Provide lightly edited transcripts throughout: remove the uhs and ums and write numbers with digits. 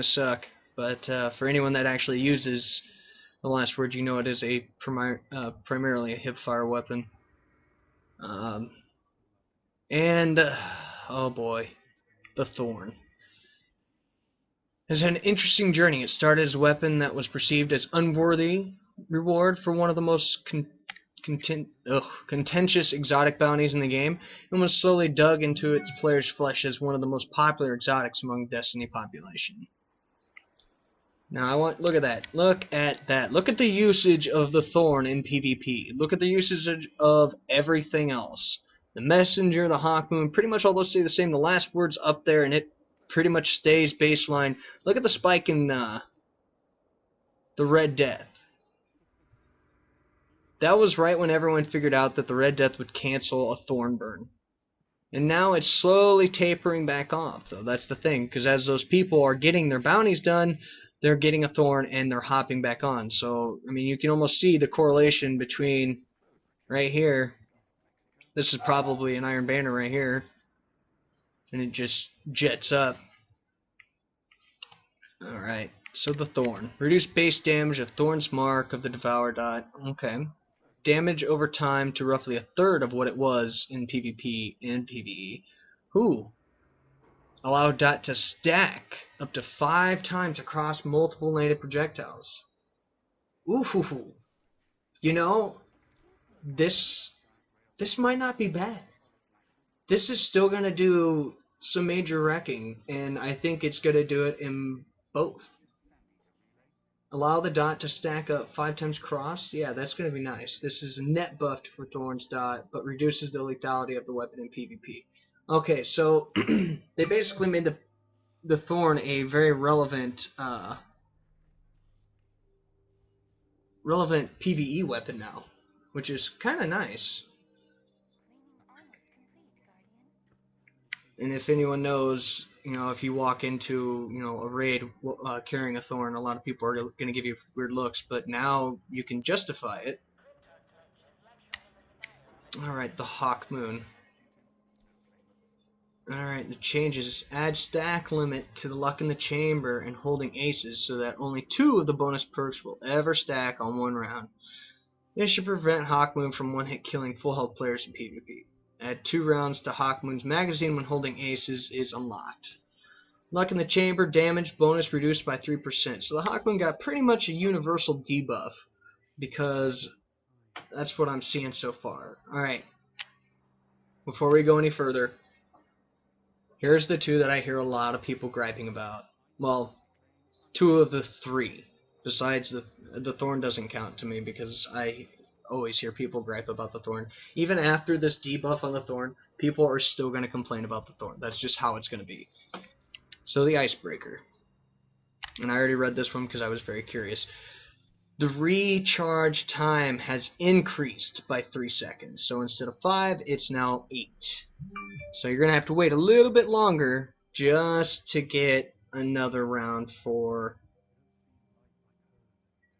suck, but for anyone that actually uses the last word, you know it is a primarily a hipfire weapon. Um, and oh boy, the Thorn. It's an interesting journey. It started as a weapon that was perceived as unworthy reward for one of the most contentious exotic bounties in the game, and was slowly dug into its player's flesh as one of the most popular exotics among the Destiny population. Now look at that. Look at that. Look at the usage of the Thorn in PvP. Look at the usage of everything else. The Messenger, the Hawkmoon, pretty much all those stay the same. The last word's up there and it pretty much stays baseline. Look at the spike in the Red Death. That was right when everyone figured out that the Red Death would cancel a Thorn burn. And now it's slowly tapering back off, though. That's the thing, because as those people are getting their bounties done, they're getting a Thorn and they're hopping back on. So, I mean, you can almost see the correlation between right here. This is probably an Iron Banner right here. And it just jets up. Alright, so the Thorn. Reduce base damage of Thorn's Mark of the Devour Dot. Okay. Damage over time to roughly a third of what it was in PvP and PvE. Ooh. Allow dot to stack up to 5 times across multiple landed projectiles. Ooh. You know, this might not be bad. This is still going to do some major wrecking, and I think it's going to do it in both. Allow the dot to stack up 5 times cross. Yeah, that's going to be nice. This is a net buffed for Thorn's dot, but reduces the lethality of the weapon in PvP. Okay, so they basically made the Thorn a very relevant PvE weapon now, which is kind of nice. And if anyone knows, if you walk into, a raid carrying a Thorn, a lot of people are going to give you weird looks, but now you can justify it. Alright, the Hawkmoon. Alright, the changes. Add stack limit to the luck in the chamber and holding aces so that only 2 of the bonus perks will ever stack on one round. This should prevent Hawkmoon from one-hit killing full health players in PvP. Add 2 rounds to Hawkmoon's magazine when holding aces is unlocked. Luck in the chamber, damage bonus reduced by 3%. So the Hawkmoon got pretty much a universal debuff, because that's what I'm seeing so far. Alright, before we go any further, here's the 2 that I hear a lot of people griping about. Well, 2 of the 3. Besides the Thorn doesn't count to me because I always hear people gripe about the Thorn. Even after this debuff on the Thorn, people are still going to complain about the Thorn. That's just how it's going to be. So the Icebreaker. And I already read this one because I was very curious. The recharge time has increased by 3 seconds. So instead of 5, it's now 8. So you're going to have to wait a little bit longer just to get another round for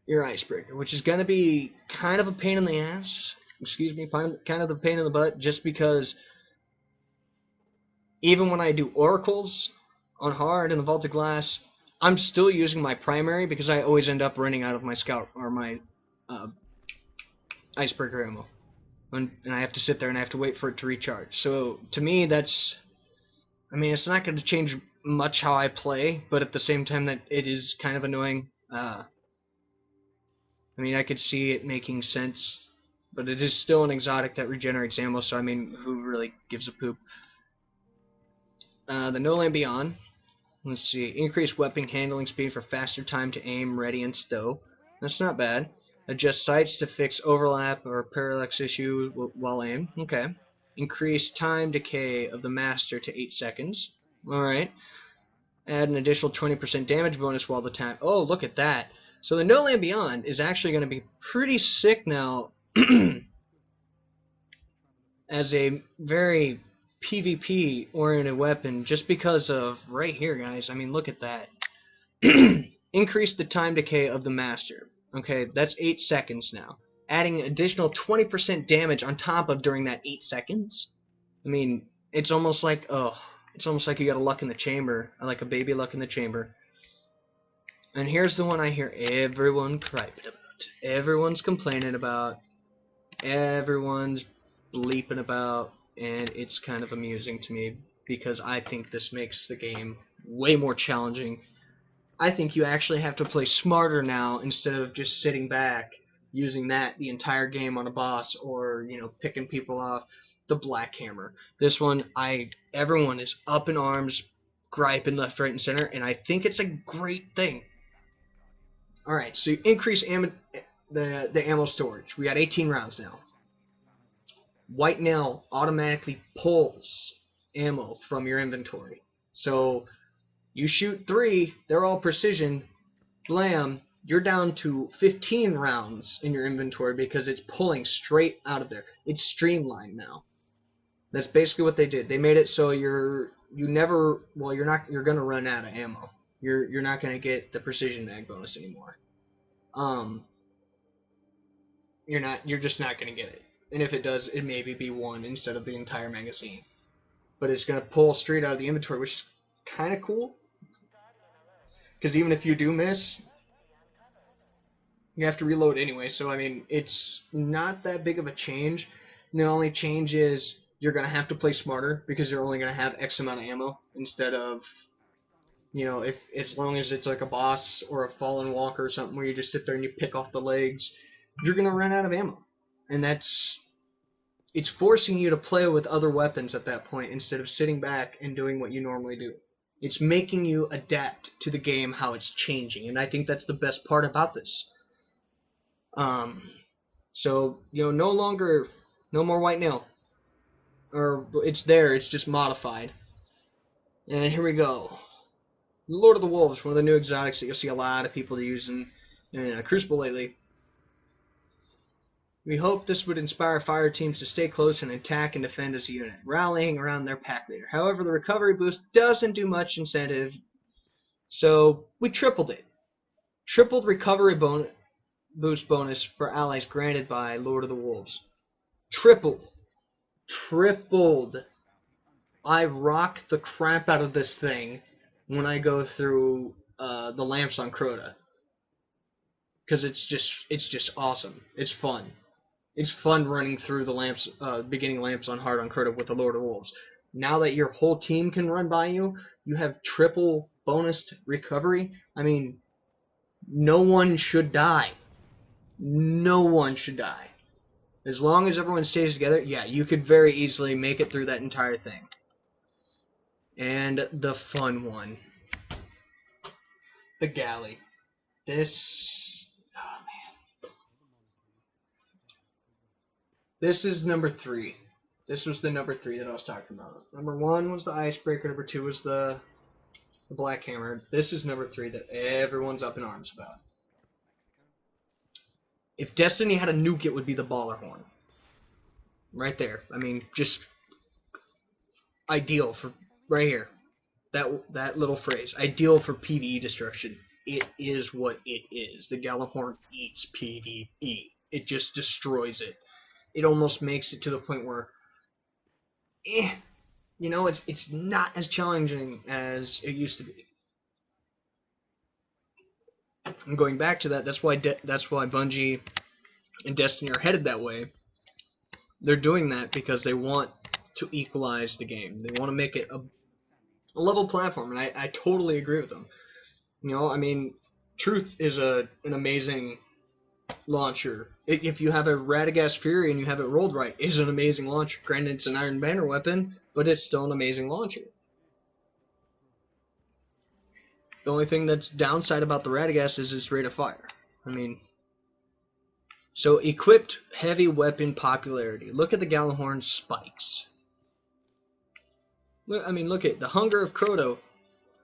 your Icebreaker, which is going to be kind of a pain in the ass. Excuse me, kind of the pain in the butt, just because even when I do Oracles on hard in the Vault of Glass, I'm still using my primary because I always end up running out of my Scout or my Icebreaker ammo. And I have to sit there and I have to wait for it to recharge. So to me, it's not going to change much how I play, but at the same time that it is kind of annoying. I could see it making sense, but it is still an exotic that regenerates ammo, so who really gives a poop? The No Land Beyond. Let's see. Increase weapon handling speed for faster time to aim, ready, and stow. That's not bad. Adjust sights to fix overlap or parallax issue while aimed. Okay. Increase time decay of the master to 8 seconds. Alright. Add an additional 20% damage bonus while the time... Oh, look at that. So the No Land Beyond is actually going to be pretty sick now as a very PvP oriented weapon, just because of right here, guys. Look at that. Increase the time decay of the master. Okay, that's 8 seconds now. Adding additional 20% damage on top of during that 8 seconds. It's almost like you got a luck in the chamber, like a baby luck in the chamber. And here's the one I hear everyone griping about. Everyone's complaining about. Everyone's bleeping about. And it's kind of amusing to me because I think this makes the game way more challenging. I think you actually have to play smarter now instead of just sitting back using that the entire game on a boss or, you know, picking people off. The Black Hammer. This one, everyone is up in arms, griping left, right, and center, and I think it's a great thing. Alright, so you increase the ammo storage. We got 18 rounds now. White Nail automatically pulls ammo from your inventory. So you shoot 3, they're all precision, blam, you're down to 15 rounds in your inventory because it's pulling straight out of there. It's streamlined now. That's basically what they did. They made it so you're gonna run out of ammo. You're not gonna get the precision mag bonus anymore. You're just not gonna get it. And if it does, it maybe be 1 instead of the entire magazine. But it's gonna pull straight out of the inventory, which is kinda cool. Because even if you do miss, you have to reload anyway. So I mean, it's not that big of a change. And the only change is you're going to have to play smarter because you're only going to have X amount of ammo instead of, you know, if as long as it's like a boss or a fallen walker or something where you just sit there and you pick off the legs, you're going to run out of ammo. And it's forcing you to play with other weapons at that point instead of sitting back and doing what you normally do. It's making you adapt to the game, how it's changing, and I think that's the best part about this. So, you know, no more White Nail. Or, it's there, it's just modified. And here we go. Lord of the Wolves, one of the new exotics that you'll see a lot of people using in Crucible lately. We hope this would inspire fire teams to stay close and attack and defend as a unit, rallying around their pack leader. However, the recovery boost doesn't do much incentive, so we tripled it. Tripled recovery boost bonus for allies granted by Lord of the Wolves. Tripled. I rock the crap out of this thing when I go through the lamps on Crota. Because it's just awesome. It's fun. It's fun running through the lamps, beginning lamps on hard on Crota with the Lord of Wolves. Now that your whole team can run by you, you have triple bonus recovery. I mean, no one should die. No one should die. As long as everyone stays together, yeah, you could very easily make it through that entire thing. And the fun one. The galley. This... oh, man. This is number 3. This was the number 3 that I was talking about. Number 1 was the Icebreaker. Number 2 was the Black Hammer. This is number 3 that everyone's up in arms about. If Destiny had a nuke, it would be the Baller Horn. Right there. I mean, just ideal for right here. That little phrase. Ideal for PvE destruction. It is what it is. The Gjallarhorn eats PvE. It just destroys it. It almost makes it to the point where, you know, it's not as challenging as it used to be. And going back to that, that's why Bungie and Destiny are headed that way. They're doing that because they want to equalize the game. They want to make it a level platform, and I totally agree with them. You know, I mean, Truth is an amazing launcher. If you have a Radagast Fury and you have it rolled right, is an amazing launcher. Granted, it's an Iron Banner weapon, but it's still an amazing launcher. The only thing that's downside about the Radagast is its rate of fire. I mean, so equipped heavy weapon popularity. Look at the Gjallarhorn spikes. Look at the Hunger of Crota.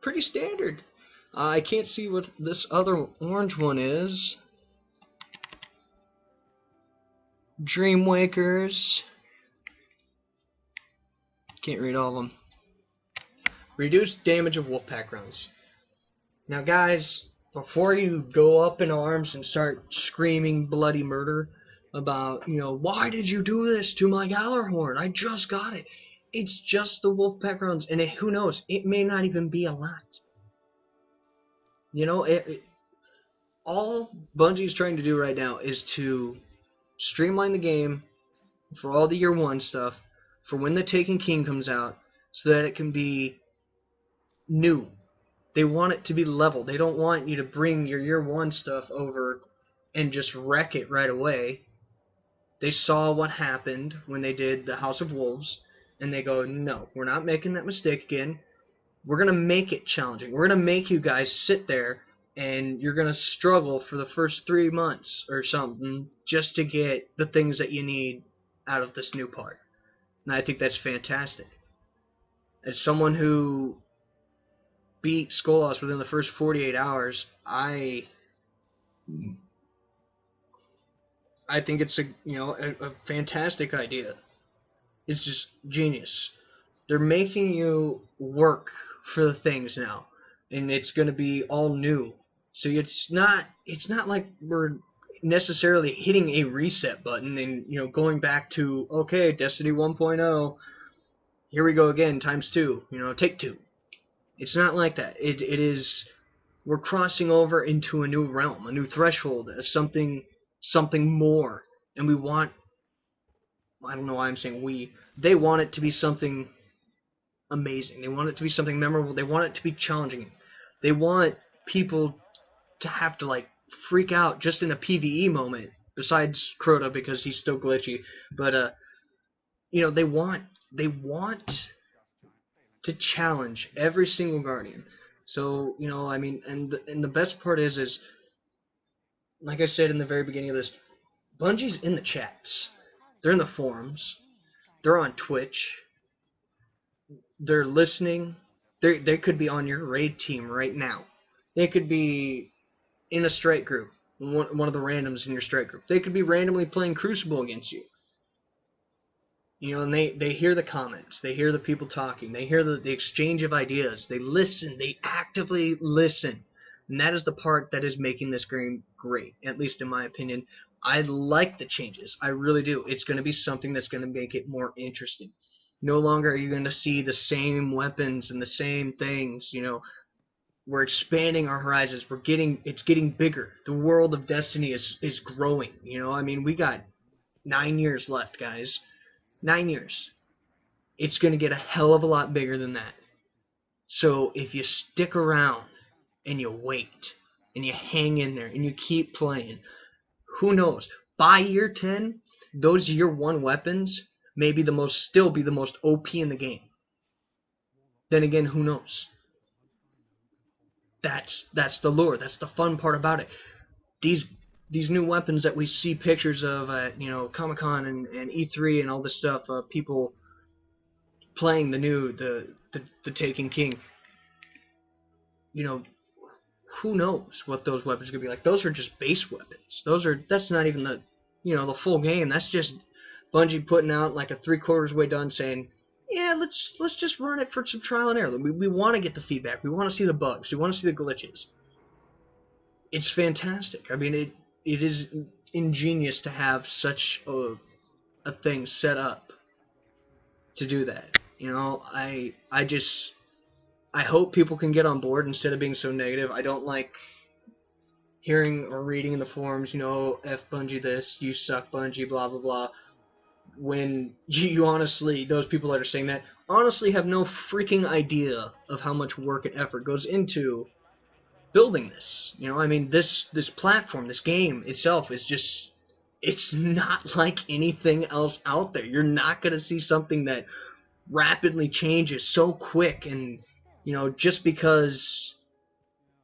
Pretty standard. I can't see what this other orange one is. Dreamwakers. Can't read all of them. Reduced damage of Wolfpack rounds. Now guys, before you go up in arms and start screaming bloody murder about, you know, why did you do this to my Gjallarhorn? I just got it. It's just the Wolfpack rounds, and who knows, it may not even be a lot. You know, all Bungie's trying to do right now is to streamline the game for all the year one stuff, for when the Taken King comes out, so that it can be new. They want it to be level. They don't want you to bring your year one stuff over and just wreck it right away. They saw what happened when they did the House of Wolves, and they go, no, we're not making that mistake again. We're going to make it challenging. We're going to make you guys sit there, and you're going to struggle for the first 3 months or something just to get the things that you need out of this new part. And I think that's fantastic. As someone who beat Skolas within the first 48 hours, I think it's a fantastic idea. It's just genius. They're making you work for the things now, and it's going to be all new. So it's not like we're necessarily hitting a reset button and going back to, okay, Destiny 1.0, here we go again, times 2, take 2. It's not like that. It is, we're crossing over into a new realm, a new threshold, something more, and we want, I don't know why I'm saying we, they want it to be something amazing. They want it to be something memorable. They want it to be challenging. They want people to have to freak out just in a PvE moment, besides Crota because he's still glitchy. But they want to challenge every single Guardian. So and the best part is like I said in the very beginning of this, Bungie's in the chats. They're in the forums. They're on Twitch. They're listening. They could be on your raid team right now. They could be in a strike group, one of the randoms in your strike group. They could be randomly playing Crucible against you. And they hear the comments. They hear the people talking. They hear the exchange of ideas. They listen. They actively listen. And that is the part that is making this game great, at least in my opinion. I like the changes. I really do. It's going to be something that's going to make it more interesting. No longer are you going to see the same weapons and the same things. We're expanding our horizons. It's getting bigger. The world of Destiny is growing. We got 9 years left, guys. 9 years. It's going to get a hell of a lot bigger than that. So if you stick around and you wait and you hang in there and you keep playing, who knows? By year 10, those year 1 weapons may be still be the most OP in the game. Then again, who knows? That's the lure. That's the fun part about it. These new weapons that we see pictures of at Comic-Con and E3 and all this stuff, people playing the Taken King. Who knows what those weapons are gonna be like? Those are just base weapons. That's not even the full game. That's just Bungie putting out like a 3/4 way done, saying, yeah, let's just run it for some trial and error. We want to get the feedback. We want to see the bugs. We want to see the glitches. It's fantastic. it is ingenious to have such a thing set up to do that. I hope people can get on board instead of being so negative. I don't like hearing or reading in the forums, F Bungie this, you suck Bungie, blah blah blah. When you honestly, those people that are saying that, honestly have no freaking idea of how much work and effort goes into building this. This platform, this game itself is just, it's not like anything else out there. You're not going to see something that rapidly changes so quick, and just because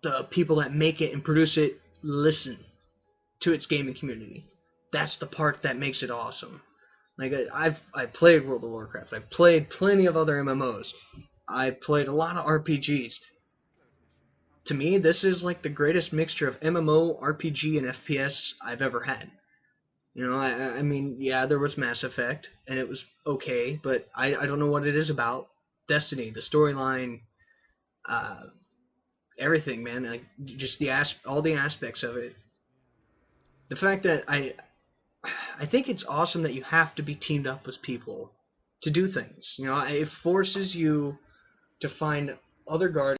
the people that make it and produce it listen to its gaming community. That's the part that makes it awesome. I've played World of Warcraft. I've played plenty of other MMOs. I played a lot of RPGs. To me, this is like the greatest mixture of MMO, RPG, and FPS I've ever had. Yeah, there was Mass Effect, and it was okay, but I don't know what it is about Destiny, the storyline, everything, man. Just all the aspects of it. The fact that I think it's awesome that you have to be teamed up with people to do things. It forces you to find other guardians